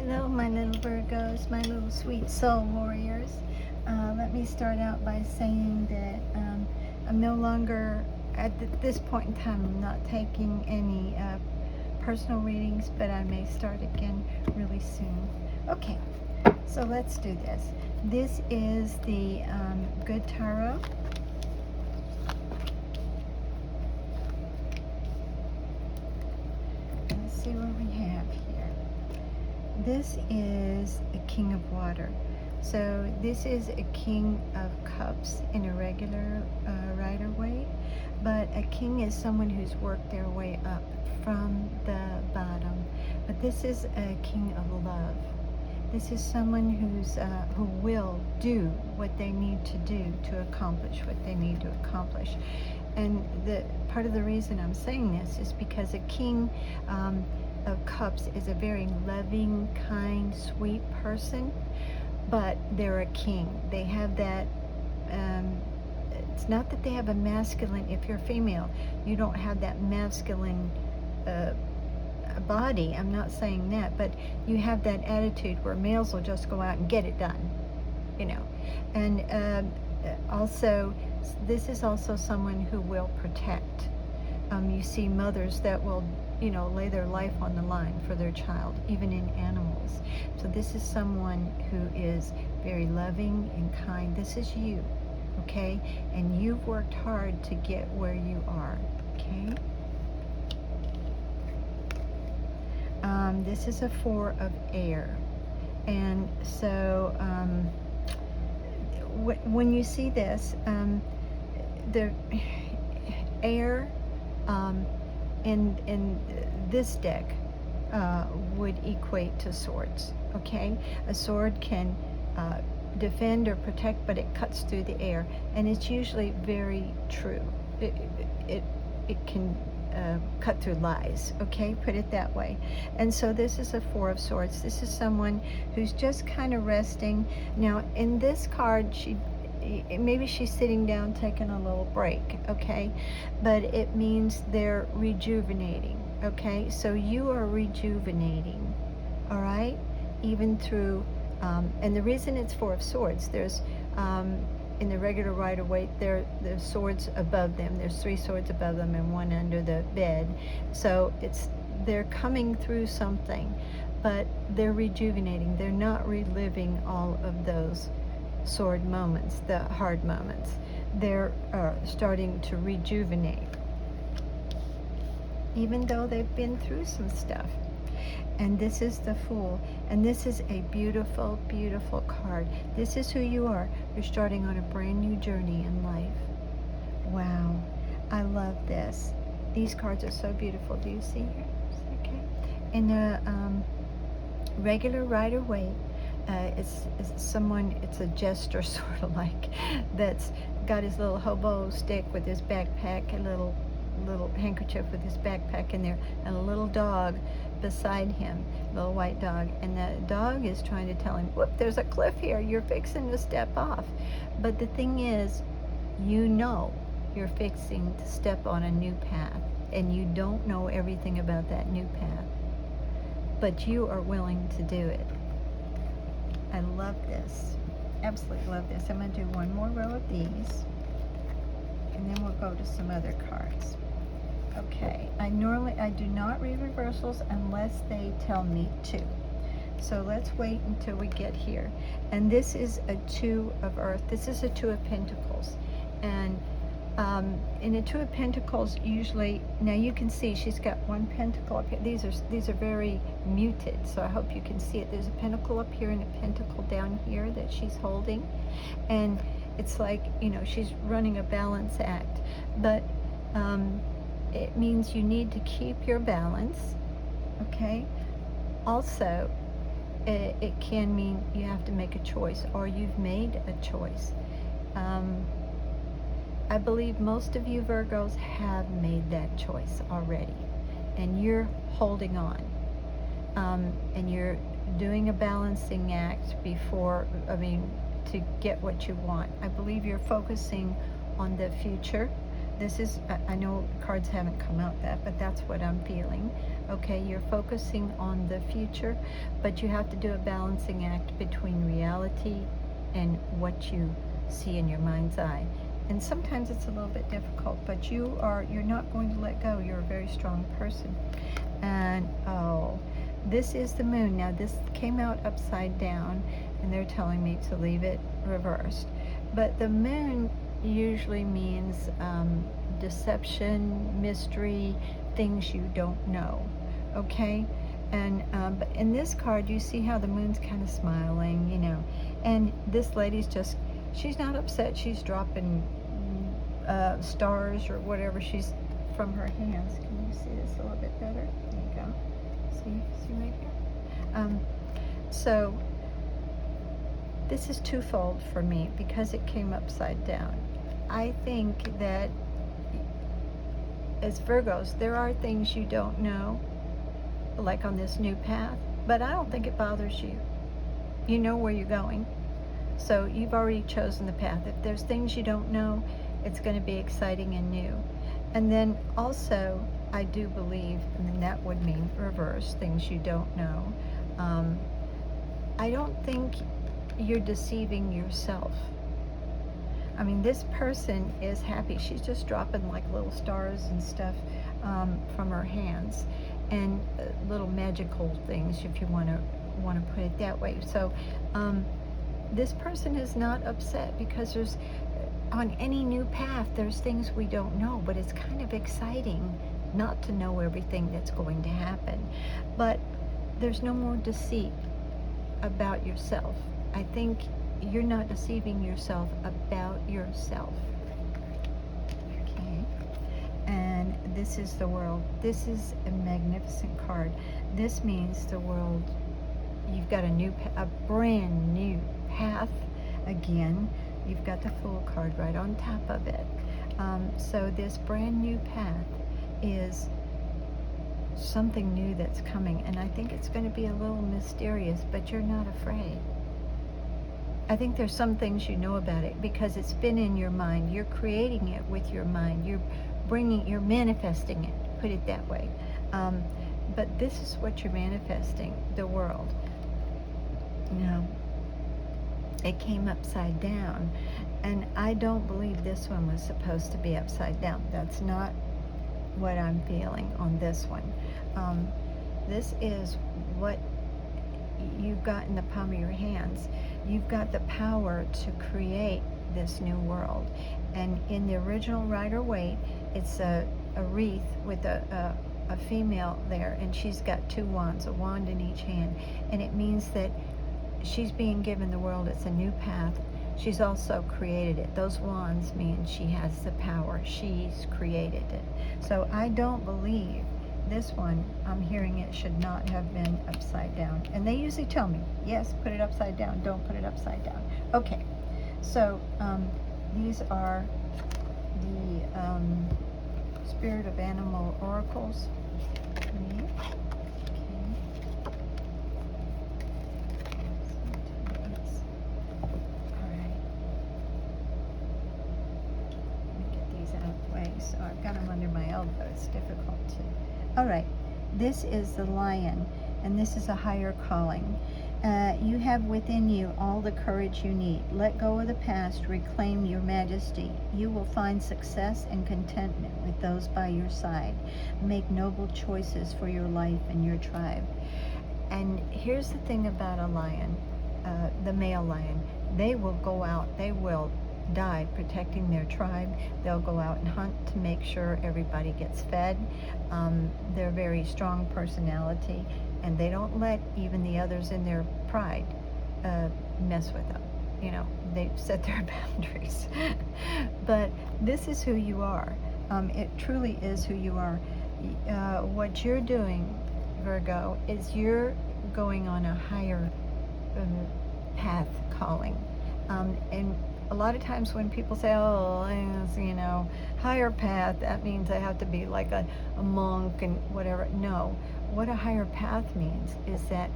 Hello, my little Virgos, my little sweet soul warriors. Let me start out by saying that I'm no longer, at this point in time, I'm not taking any personal readings, but I may start again really soon. Okay, so let's do this. This is the Good Tarot. Let's see what we have here. This is a King of Water. So this is a King of Cups in a regular Rider-Waite, but a king is someone who's worked their way up from the bottom. But this is a King of Love. This is someone who will do what they need to do to accomplish what they need to accomplish. And the part of the reason I'm saying this is because a King of Cups is a very loving, kind, sweet person, but they're a king. They have that, it's not that they have a masculine, if you're female, you don't have that masculine body. I'm not saying that, but you have that attitude where males will just go out and get it done, you know. And also, this is also someone who will protect. You see mothers that will, you know, lay their life on the line for their child, even in animals. So this is someone who is very loving and kind. This is you, okay? And you've worked hard to get where you are, okay? This is a Four of Air. And so when you see this, the air in this deck would equate to swords, okay? A sword can defend or protect, but it cuts through the air, and it's usually very true. It can cut through lies, okay? Put it that way. And so this is a Four of Swords. This is someone who's just kind of resting. Now, in this card, maybe she's sitting down taking a little break, okay? But it means they're rejuvenating, okay? So you are rejuvenating, all right? Even through, and the reason it's Four of Swords, there's, in the regular Rider-Waite, there's swords above them. There's 3 swords above them and 1 under the bed. So they're coming through something, but they're rejuvenating. They're not reliving all of those sword moments, the hard moments. They're starting to rejuvenate, even though they've been through some stuff. And this is the Fool, and this is a beautiful, beautiful card. This is who you are. You're starting on a brand new journey in life. Wow, I love this. These cards are so beautiful. Do you see here? Okay. In a regular Rider-Waite, it's someone, it's a jester sort of like, that's got his little hobo stick with his backpack, a little handkerchief with his backpack in there, and a little dog beside him, a little white dog, and the dog is trying to tell him, whoop, there's a cliff here, you're fixing to step off. But the thing is, you know you're fixing to step on a new path, and you don't know everything about that new path, but you are willing to do it. I love this. Absolutely love this. I'm going to do one more row of these, and then we'll go to some other cards. Okay, I do not read reversals unless they tell me to. So let's wait until we get here. And this is a Two of Earth. This is a Two of Pentacles. And in a Two of Pentacles, usually, now you can see she's got one pentacle up here. These are very muted, so I hope you can see it. There's a pentacle up here and a pentacle down here that she's holding. And it's like, you know, she's running a balance act. But it means you need to keep your balance, okay? Also, it can mean you have to make a choice, or you've made a choice. I believe most of you Virgos have made that choice already, and you're holding on, and you're doing a balancing act to get what you want. I believe you're focusing on the future, this is, I know cards haven't come out that, but that's what I'm feeling. Okay, you're focusing on the future, but you have to do a balancing act between reality and what you see in your mind's eye. And sometimes it's a little bit difficult, but you're not going to let go. You're a very strong person. And oh, this is the moon. Now this came out upside down, and they're telling me to leave it reversed. But the moon usually means deception, mystery, things you don't know. Okay? And but in this card, you see how the moon's kind of smiling, you know. And this lady's just, she's not upset. She's dropping stars or whatever she's from her hands. Can you see this a little bit better? There you go. See right here? So this is twofold for me because it came upside down. I think that as Virgos, there are things you don't know, like on this new path, but I don't think it bothers you. You know where you're going. So you've already chosen the path. If there's things you don't know, it's going to be exciting and new. And then also, I do believe, and then that would mean reverse, things you don't know. I don't think you're deceiving yourself. I mean, this person is happy. She's just dropping like little stars and stuff from her hands, and little magical things, if you want to put it that way. So this person is not upset because there's, on any new path, there's things we don't know, but it's kind of exciting not to know everything that's going to happen. But there's no more deceit about yourself. I think you're not deceiving yourself about yourself. Okay. And this is the world. This is a magnificent card. This means the world, you've got a brand new path again. You've got the Fool card right on top of it. So this brand new path is something new that's coming, and I think it's going to be a little mysterious, but you're not afraid. I think there's some things you know about it because it's been in your mind. You're creating it with your mind. You're manifesting it, put it that way. But this is what you're manifesting, the world. Now, it came upside down, and I don't believe this one was supposed to be upside down. That's not what I'm feeling on this one. This is what you've got in the palm of your hands. You've got the power to create this new world. And in the original Rider-Waite, it's a wreath with a female there, and she's got two wands, a wand in each hand. And it means that she's being given the world. It's a new path. She's also created it. Those wands mean she has the power. She's created it. So I don't believe this one, I'm hearing it should not have been upside down. And they usually tell me, yes, put it upside down, don't put it upside down. Okay, so these are the Spirit of Animal Oracles. Okay. So I've got them under my elbow. It's difficult to. All right, this is the Lion, and this is a higher calling. You have within you all the courage you need. Let go of the past, reclaim your majesty. You will find success and contentment with those by your side. Make noble choices for your life and your tribe. And here's the thing about a lion, the male lion. They will go out, they will die protecting their tribe. They'll go out and hunt to make sure everybody gets fed. They're a very strong personality, and they don't let even the others in their pride mess with them. You know, they set their boundaries. But this is who you are. It truly is who you are. What you're doing, Virgo, is you're going on a higher path calling. And a lot of times when people say, oh, you know, higher path, that means I have to be like a monk and whatever. No, what a higher path means is that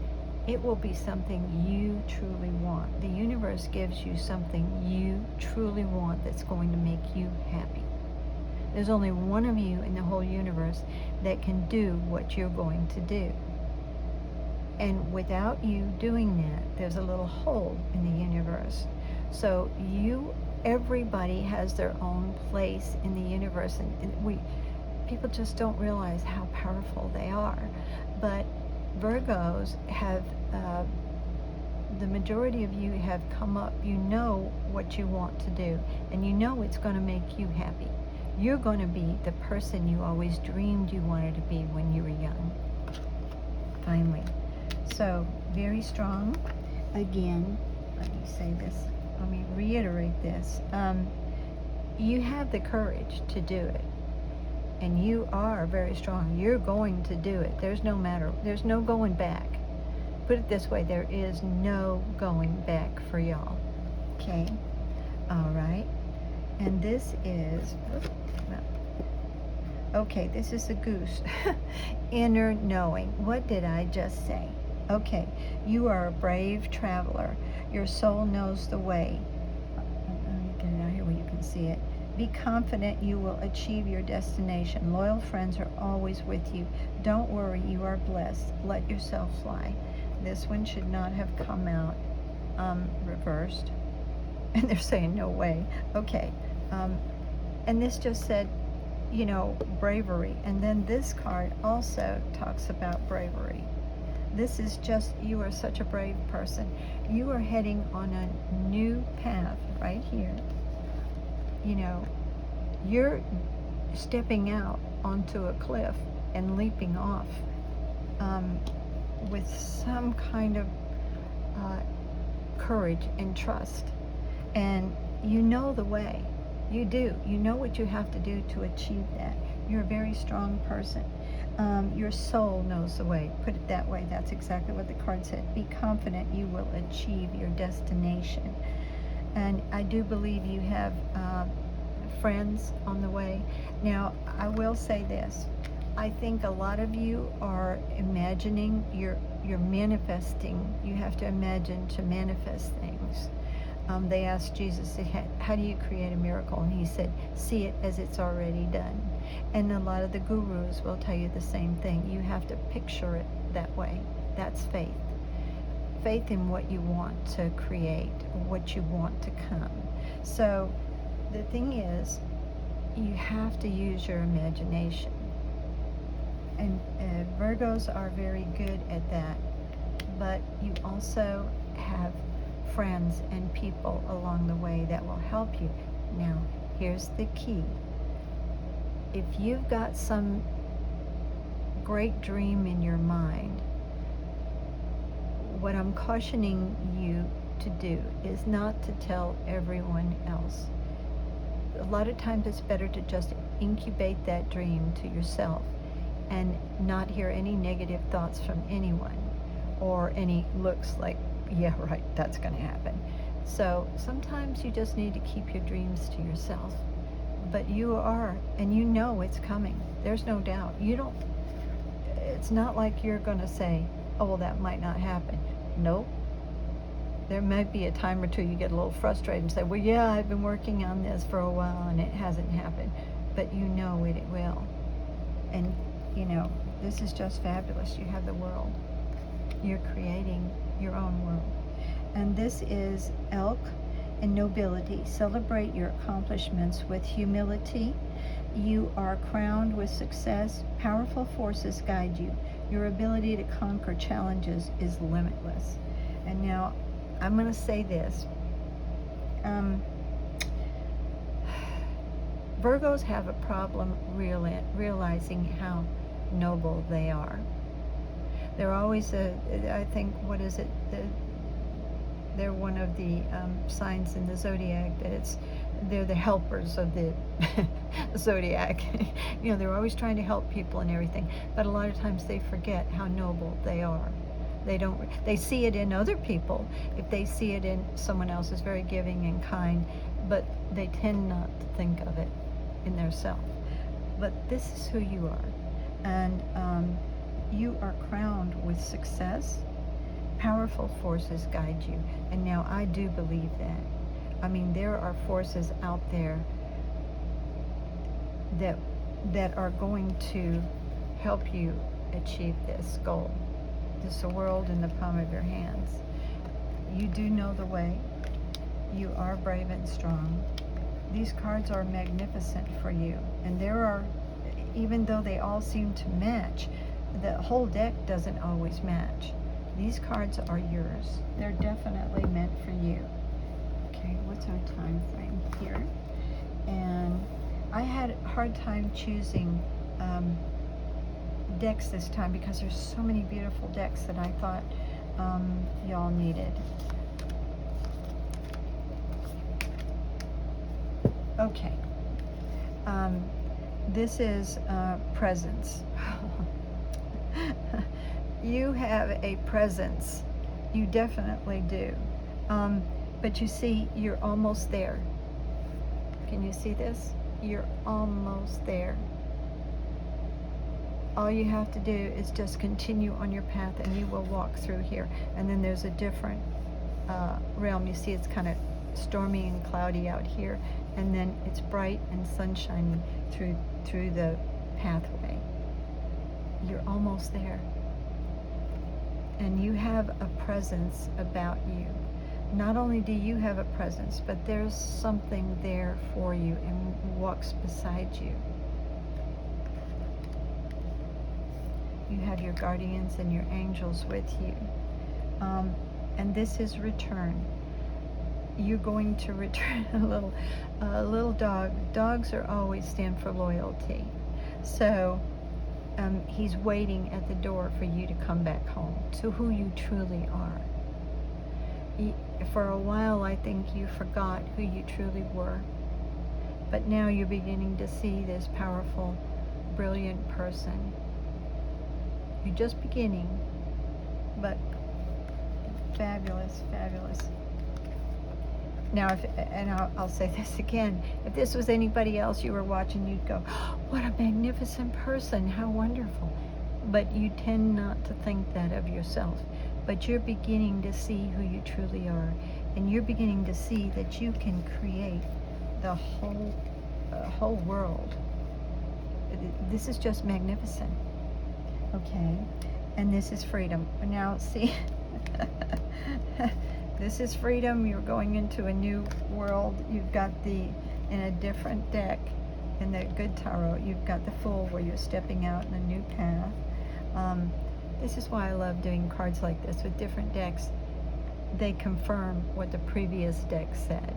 it will be something you truly want. The universe gives you something you truly want that's going to make you happy. There's only one of you in the whole universe that can do what you're going to do. And without you doing that, there's a little hole in the universe. So everybody has their own place in the universe, and people just don't realize how powerful they are. But Virgos have, the majority of you have come up, you know what you want to do, and you know it's going to make you happy. You're going to be the person you always dreamed you wanted to be when you were young. Finally. So, very strong. Again, let me say this, let me reiterate this. You have the courage to do it. And you are very strong. You're going to do it. There's no going back. Put it this way, there is no going back for y'all. Okay? All right. And this is, okay, this is the goose. Inner knowing. What did I just say? Okay, you are a brave traveler. Your soul knows the way. Let me get it out here where you can see it. Be confident you will achieve your destination. Loyal friends are always with you. Don't worry, you are blessed. Let yourself fly. This one should not have come out reversed. And they're saying, no way. Okay. And this just said, bravery. And then this card also talks about bravery. This is just, you are such a brave person. You are heading on a new path right here. You're stepping out onto a cliff and leaping off with some kind of courage and trust. And you know the way. You do. You know what you have to do to achieve that. You're a very strong person. Your soul knows the way. Put it that way. That's exactly what the card said. Be confident you will achieve your destination. And I do believe you have friends on the way. Now, I will say this. I think a lot of you are imagining, you're manifesting. You have to imagine to manifest things. They asked Jesus, how do you create a miracle? And he said, see it as it's already done. And a lot of the gurus will tell you the same thing. You have to picture it that way. That's faith. Faith in what you want to create, what you want to come. So the thing is, you have to use your imagination. And Virgos are very good at that. But you also have friends and people along the way that will help you. Now, here's the key. If you've got some great dream in your mind, what I'm cautioning you to do is not to tell everyone else. A lot of times it's better to just incubate that dream to yourself and not hear any negative thoughts from anyone or any looks like, yeah, right, that's going to happen. So sometimes you just need to keep your dreams to yourself. But you are, and you know it's coming. There's no doubt. It's not like you're going to say, oh, well, that might not happen. Nope. There might be a time or two you get a little frustrated and say, well, yeah, I've been working on this for a while and it hasn't happened. But you know it will. And, this is just fabulous. You have the world. You're creating your own world. And this is elk and nobility. Celebrate your accomplishments with humility. You are crowned with success. Powerful forces guide you. Your ability to conquer challenges is limitless. And now, I'm going to say this. Virgos have a problem realizing how noble they are. They're always, I think, what is it? They're one of the signs in the zodiac that they're the helpers of the zodiac. They're always trying to help people and everything, but a lot of times they forget how noble they are. They see it in other people, if they see it in someone else is very giving and kind, but they tend not to think of it in their self. But this is who you are. And you are crowned with success. Powerful forces guide you. And now I do believe that. I mean, there are forces out there that that are going to help you achieve this goal. This world in the palm of your hands. You do know the way. You are brave and strong. These cards are magnificent for you. And there are, even though they all seem to match, the whole deck doesn't always match. These cards are yours. They're definitely meant for you. Okay, what's our time frame here? And I had a hard time choosing decks this time because there's so many beautiful decks that I thought y'all needed. Okay. This is presence. You have a presence. You definitely do. But you see, you're almost there. Can you see this? You're almost there. All you have to do is just continue on your path and you will walk through here. And then there's a different realm. You see it's kind of stormy and cloudy out here. And then it's bright and sunshiny through the pathway. You're almost there. And you have a presence about you. Not only do you have a presence, but there's something there for you and walks beside you. You have your guardians and your angels with you. And this is return. You're going to return a little dog. Dogs are always stand for loyalty. So he's waiting at the door for you to come back home to who you truly are. For a while, I think you forgot who you truly were. But now you're beginning to see this powerful, brilliant person. You're just beginning, but fabulous, fabulous. Now, I'll say this again, if this was anybody else you were watching, you'd go, oh, what a magnificent person, how wonderful. But you tend not to think that of yourself. But you're beginning to see who you truly are. And you're beginning to see that you can create the whole world. This is just magnificent. Okay, and this is freedom. Now, see, this is freedom. You're going into a new world. You've got in a different deck, in the good tarot, you've got the Fool, where you're stepping out in a new path. This is why I love doing cards like this with different decks. They confirm what the previous deck said.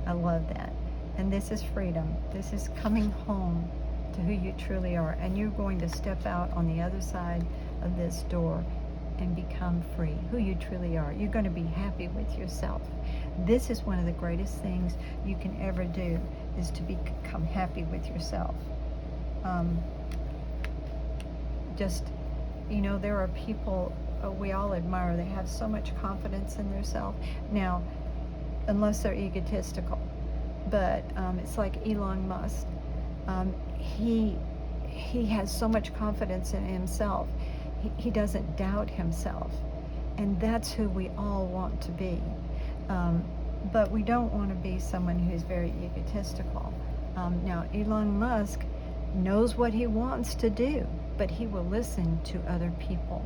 I love that. And this is freedom. This is coming home to who you truly are. And you're going to step out on the other side of this door and become free, who you truly are. You're going to be happy with yourself. This is one of the greatest things you can ever do, is to become happy with yourself. You know, there are people we all admire. They have so much confidence in themselves. Now, unless they're egotistical. But it's like Elon Musk. He has so much confidence in himself. He doesn't doubt himself. And that's who we all want to be. But we don't want to be someone who's very egotistical. Now, Elon Musk knows what he wants to do, but he will listen to other people.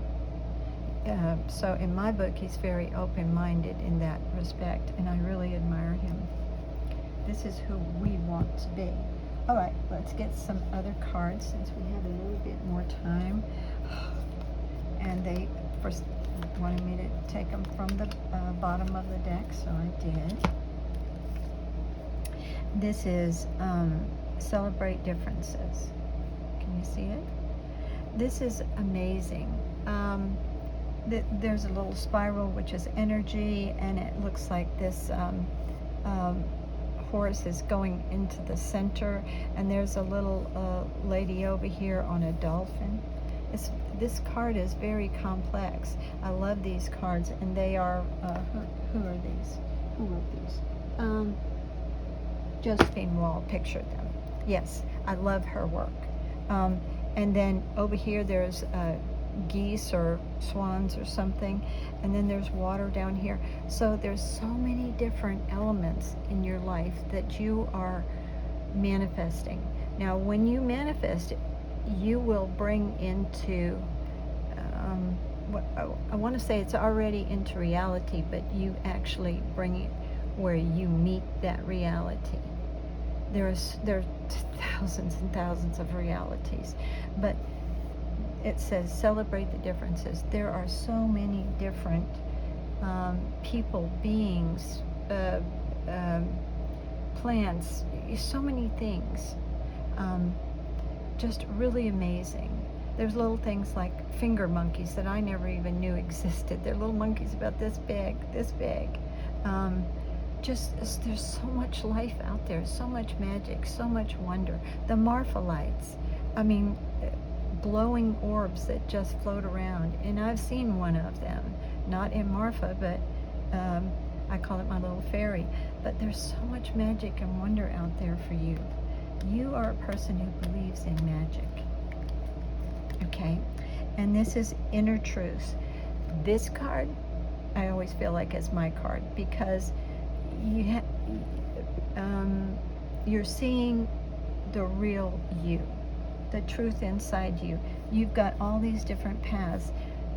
So in my book, he's very open-minded in that respect, and I really admire him. This is who we want to be. All right, let's get some other cards since we have a little bit more time. And they first wanted me to take them from the bottom of the deck, so I did. This is Celebrate Differences. Can you see it? This is amazing. There's a little spiral, which is energy, and it looks like this horse is going into the center, and there's a little lady over here on a dolphin. This card is very complex. I love these cards, and they are, who are these? Who wrote these? Josephine Wall pictured them. Yes, I love her work. And then over here there's geese or swans or something, and then there's water down here. So there's so many different elements in your life that you are manifesting. Now, when you manifest, you will bring into, what I want to say it's already into reality, but you actually bring it where you meet that reality. There are thousands and thousands of realities, but it says celebrate the differences. There are so many different people, beings, plants, so many things. Just really amazing. There's little things like finger monkeys that I never even knew existed. They're little monkeys about this big, this big. There's so much life out there, so much magic, so much wonder. The Marphalites, I mean, glowing orbs that just float around, and I've seen one of them, not in Marfa, but I call it my little fairy. But there's so much magic and wonder out there for you. You are a person who believes in magic, okay? And this is inner truth. This card, I always feel like is my card, because you're seeing the real you, the truth inside you. You've got all these different paths.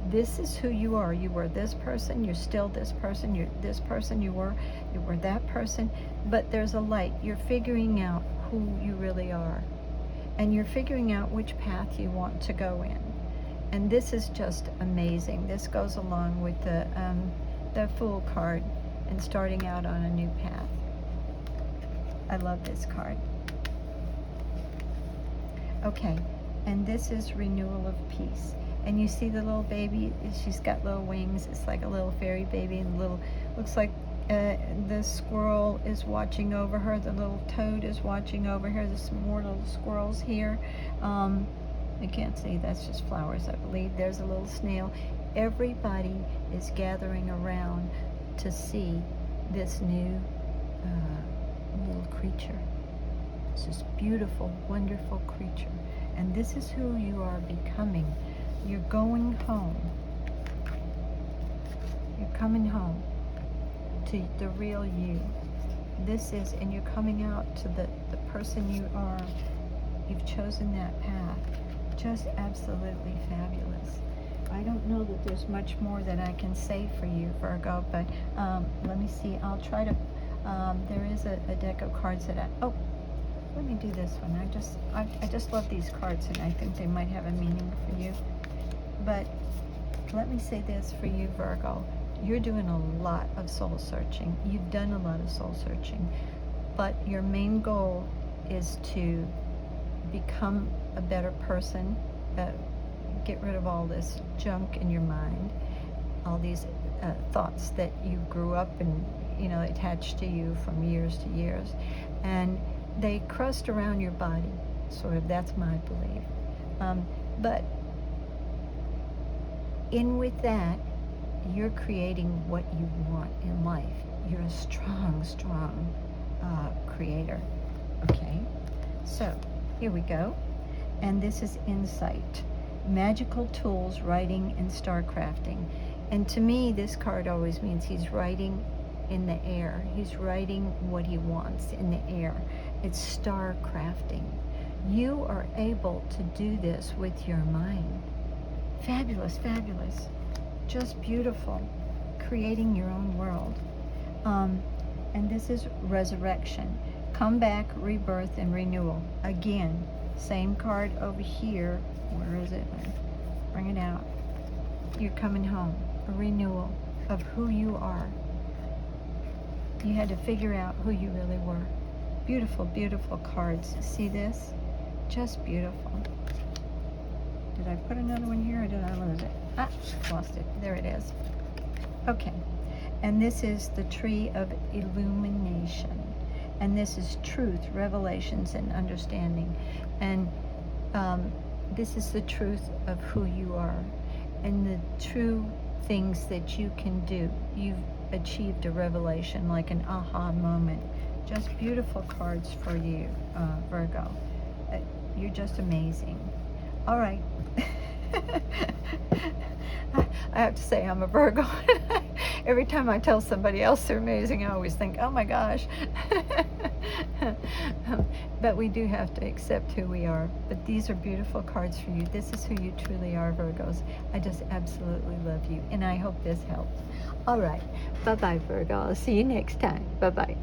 This is who you are. You were this person, you're still this person, you're this person, you were that person, but there's a light. You're figuring out who you really are, and you're figuring out which path you want to go in. And this is just amazing. This goes along with the Fool card and starting out on a new path. I love this card. Okay, and this is renewal of peace. And you see the little baby, she's got little wings. It's like a little fairy baby, and looks like the squirrel is watching over her. The little toad is watching over her. There's some more little squirrels here. I can't see, that's just flowers, I believe. There's a little snail. Everybody is gathering around to see this new little creature. It's this beautiful, wonderful creature. And this is who you are becoming. You're going home. You're coming home to the real you. This is, and you're coming out to the person you are. You've chosen that path. Just absolutely fabulous. I don't know that there's much more that I can say for you, Virgo, but let me see. I'll try to, there is a deck of cards that let me do this one. I just love these cards, and I think they might have a meaning for you. But let me say this for you, Virgo. You're doing a lot of soul searching. You've done a lot of soul searching, but your main goal is to become a better person, get rid of all this junk in your mind, all these thoughts that you grew up and attached to you from years to years, and they crust around your body, sort of. That's my belief. But in with that, you're creating what you want in life. You're a strong, strong creator. Okay, so here we go. And this is insight, magical tools, writing, and star crafting. And to me, this card always means he's writing in the air. He's writing what he wants in the air. It's star crafting. You are able to do this with your mind. Fabulous, fabulous. Just beautiful. Creating your own world. And this is resurrection. Comeback, rebirth, and renewal. Again, same card over here. Where is it? Bring it out. You're coming home. A renewal of who you are. You had to figure out who you really were. Beautiful, beautiful cards. See this? Just beautiful. Did I put another one here, or did I lose it? Lost it. There it is. Okay. And this is the tree of illumination. And this is truth, revelations, and understanding. And this is the truth of who you are and the true things that you can do. You've achieved a revelation, like an aha moment. Just beautiful cards for you, Virgo. You're just amazing. All right. I have to say I'm a Virgo. Every time I tell somebody else they're amazing, I always think, oh my gosh. But we do have to accept who we are. But these are beautiful cards for you. This is who you truly are, Virgos. I just absolutely love you, and I hope this helps. All right. Bye-bye, Virgo. I'll see you next time. Bye-bye.